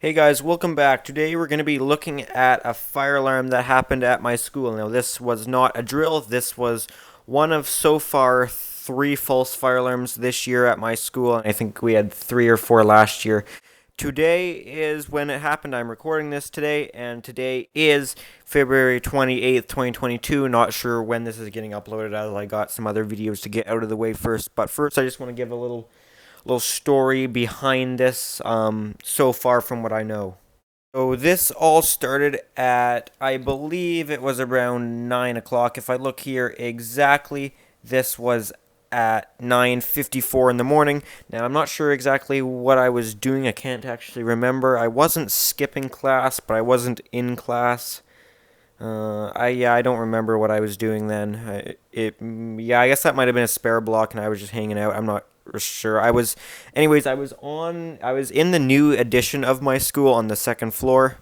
Hey guys, welcome back. Today we're going to be looking at a fire alarm that happened at my school. Now, this was not a drill, this was one of so far three false fire alarms this year at my school. I think we had three or four last year. Today is when it happened. I'm recording this today, and today is February 28th, 2022. Not sure when this is getting uploaded, as I got some other videos to get out of the way first. But first, I just want to give a little story behind this so far from what I know. So this all started at, I believe it was around 9 o'clock. If I look here exactly, this was at 9:54 in the morning. Now, I'm not sure exactly what I was doing. I can't actually remember. I wasn't skipping class, but I wasn't in class. I don't remember what I was doing then. I guess that might have been a spare block, and I was just hanging out. I'm not sure. I was in the new addition of my school on the second floor.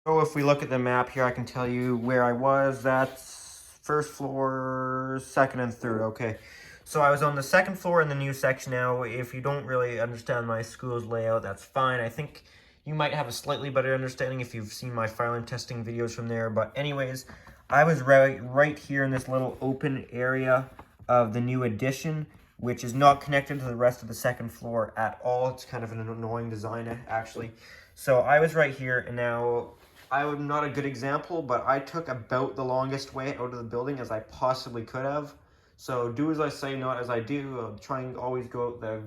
So if we look at the map here, I can tell you where I was. That's first floor, second and third. Okay. So I was on the second floor in the new section now. If you don't really understand my school's layout, that's fine. I think you might have a slightly better understanding if you've seen my fire alarm testing videos from there. But anyways, I was right here in this little open area of the new addition, which is not connected to the rest of the second floor at all. It's kind of an annoying design, actually. So I was right here, and now I'm not a good example, but I took about the longest way out of the building as I possibly could have. So do as I say, not as I do. Try and always go out the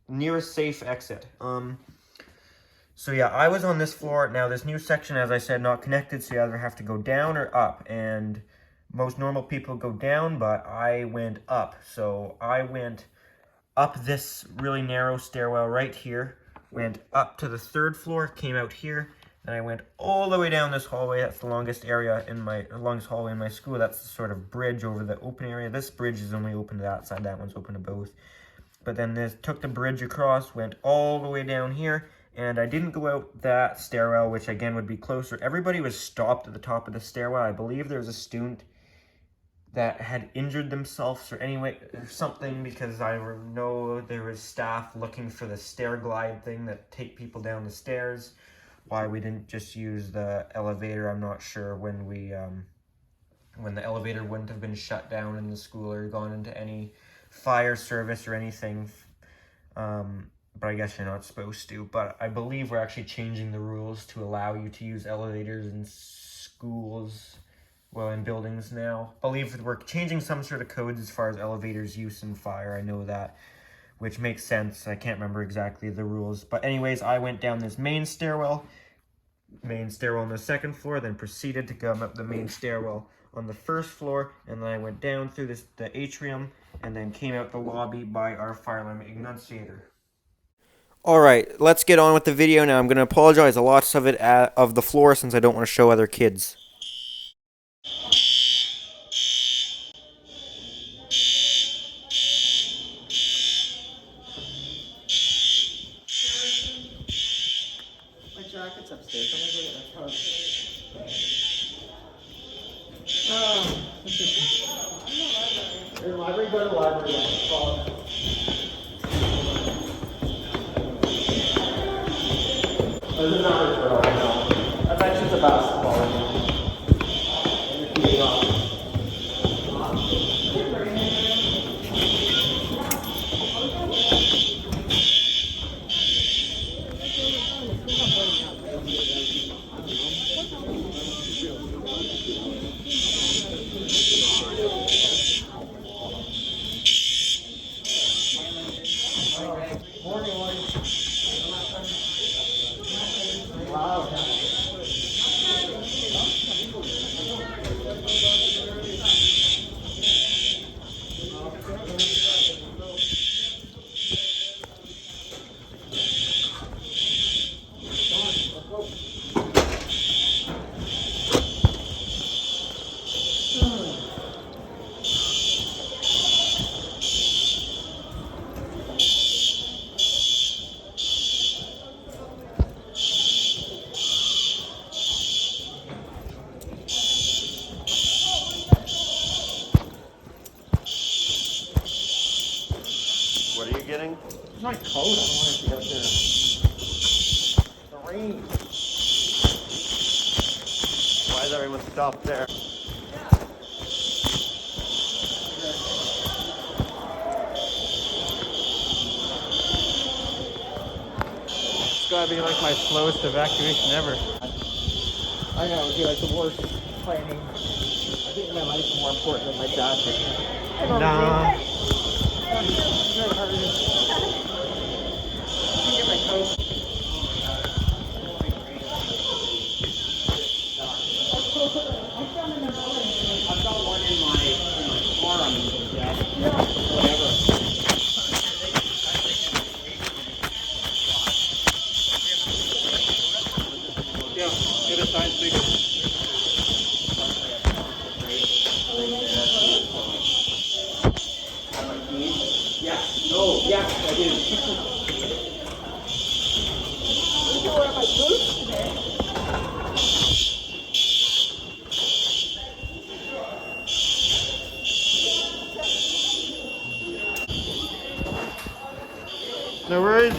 nearest safe exit. So yeah, I was on this floor. Now this new section, as I said, not connected, so you either have to go down or up. And most normal people go down, but I went up. So I went up this really narrow stairwell right here, went up to the third floor, came out here, and I went all the way down this hallway. That's the longest longest hallway in my school. That's the sort of bridge over the open area. This bridge is only open to that side. That one's open to both. But then this took the bridge across, went all the way down here, and I didn't go out that stairwell, which again would be closer. Everybody was stopped at the top of the stairwell. I believe there was a student that had injured themselves or something, because I know there was staff looking for the stair glide thing that take people down the stairs. Why we didn't just use the elevator, I'm not sure. When the elevator wouldn't have been shut down in the school or gone into any fire service or anything. But I guess you're not supposed to. But I believe we're actually changing the rules to allow you to use elevators in schools, well, in buildings now. I believe we're changing some sort of codes as far as elevators use in fire. I know that, which makes sense. I can't remember exactly the rules. But anyways, I went down this main stairwell on the second floor, then proceeded to come up the main stairwell on the first floor, and then I went down through the atrium, and then came out the lobby by our fire alarm ignitioner. Alright, let's get on with the video now. I'm going to apologize a lot of the floor, since I don't want to show other kids. My jacket's upstairs. I'm gonna go get my coat. Oh. In the library, go to the library. This is not a girl, no. I bet she's a basketball. What are you getting? It's my coat. I don't want to be up there. Why is everyone stopped there? It's gotta be like my slowest evacuation ever. I know, it would be like the worst planning. I think my life's more important than my job. Nah. I've got one in my car on the desk. Whatever. Yeah, get a sign, please. Yes. No. Yes, I do. No worries.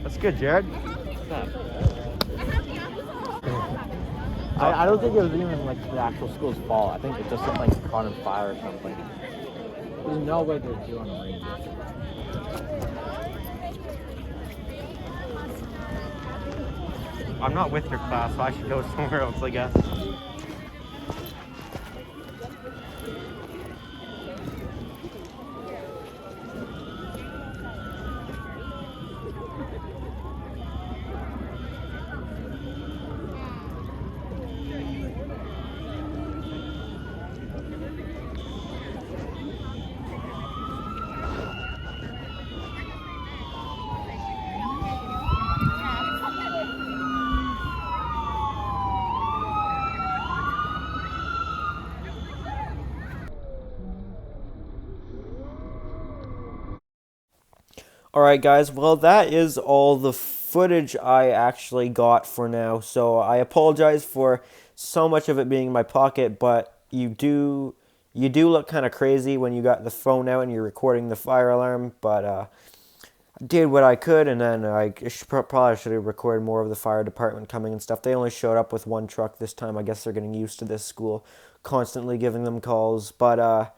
That's good, Jared. I don't think it was even like the actual school's fault. I think it just like caught on fire or something. There's no way they're doing a rain. I'm not with your class, so I should go somewhere else, I guess. Alright guys, well that is all the footage I actually got for now, so I apologize for so much of it being in my pocket, but you do look kind of crazy when you got the phone out and you're recording the fire alarm, but I did what I could, and then I probably should have recorded more of the fire department coming and stuff. They only showed up with one truck this time. I guess they're getting used to this school constantly giving them calls, but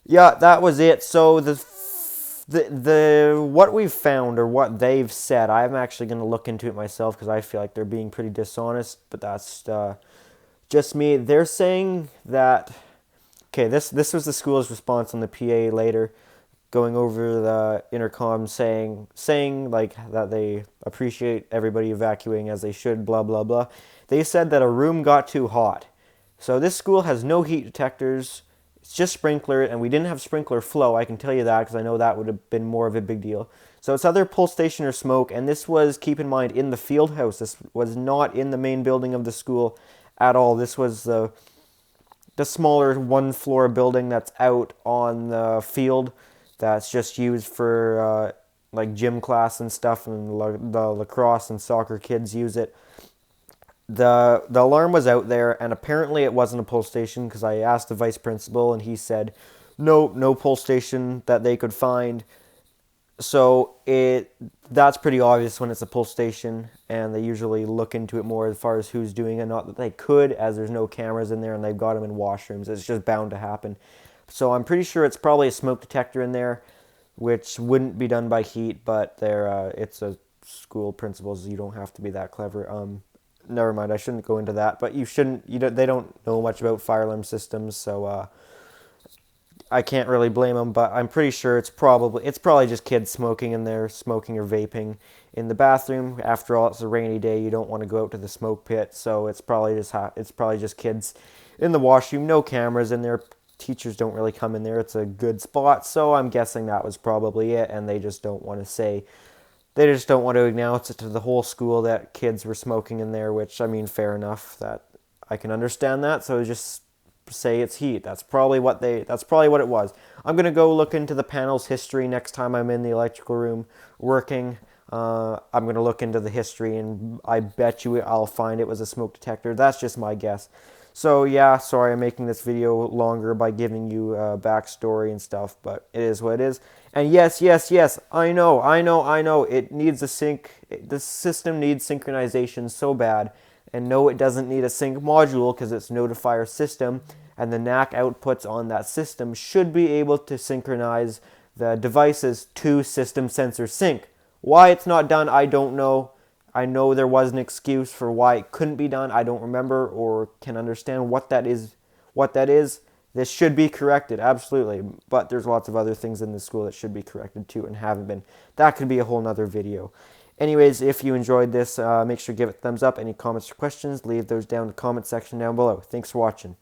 yeah, that was it. So the what we've found, or what they've said, I'm actually going to look into it myself because I feel like they're being pretty dishonest, but that's just me. They're saying that, okay, this was the school's response on the PA later, going over the intercom, saying like that they appreciate everybody evacuating as they should, blah blah blah. They said that a room got too hot. So this school has no heat detectors. It's just sprinkler, and we didn't have sprinkler flow, I can tell you that, because I know that would have been more of a big deal. So it's either pull station or smoke, and this was, keep in mind, in the field house. This was not in the main building of the school at all. This was the smaller one-floor building that's out on the field that's just used for like gym class and stuff, and the lacrosse and soccer kids use it. The alarm was out there, and apparently it wasn't a pull station, because I asked the vice principal and he said no pull station that they could find. So that's pretty obvious when it's a pull station, and they usually look into it more as far as who's doing it. Not that they could, as there's no cameras in there and they've got them in washrooms. It's just bound to happen. So I'm pretty sure it's probably a smoke detector in there, which wouldn't be done by heat, but it's a school principals. You don't have to be that clever. Never mind, I shouldn't go into that, but they don't know much about fire alarm systems, so I can't really blame them, but I'm pretty sure it's probably just kids smoking in there, smoking or vaping in the bathroom. After all, it's a rainy day, you don't want to go out to the smoke pit, so it's probably just kids in the washroom, no cameras in there. Teachers don't really come in there. It's a good spot, so I'm guessing that was probably it, and they just don't want to announce it to the whole school that kids were smoking in there, which, I mean, fair enough, that I can understand that. So just say it's heat. That's probably what it was. I'm going to go look into the panel's history next time I'm in the electrical room working. I'm going to look into the history, and I bet you I'll find it was a smoke detector. That's just my guess. So yeah, sorry I'm making this video longer by giving you backstory and stuff, but it is what it is. And yes, I know, it needs a sync. The system needs synchronization so bad. And no, it doesn't need a sync module because it's notifier system, and the NAC outputs on that system should be able to synchronize the devices to system sensor sync. Why it's not done, I don't know. I know there was an excuse for why it couldn't be done. I don't remember or can understand what that is. This should be corrected, absolutely. But there's lots of other things in the school that should be corrected too and haven't been. That could be a whole nother video. Anyways, if you enjoyed this, make sure to give it a thumbs up. Any comments or questions, leave those down in the comment section down below. Thanks for watching.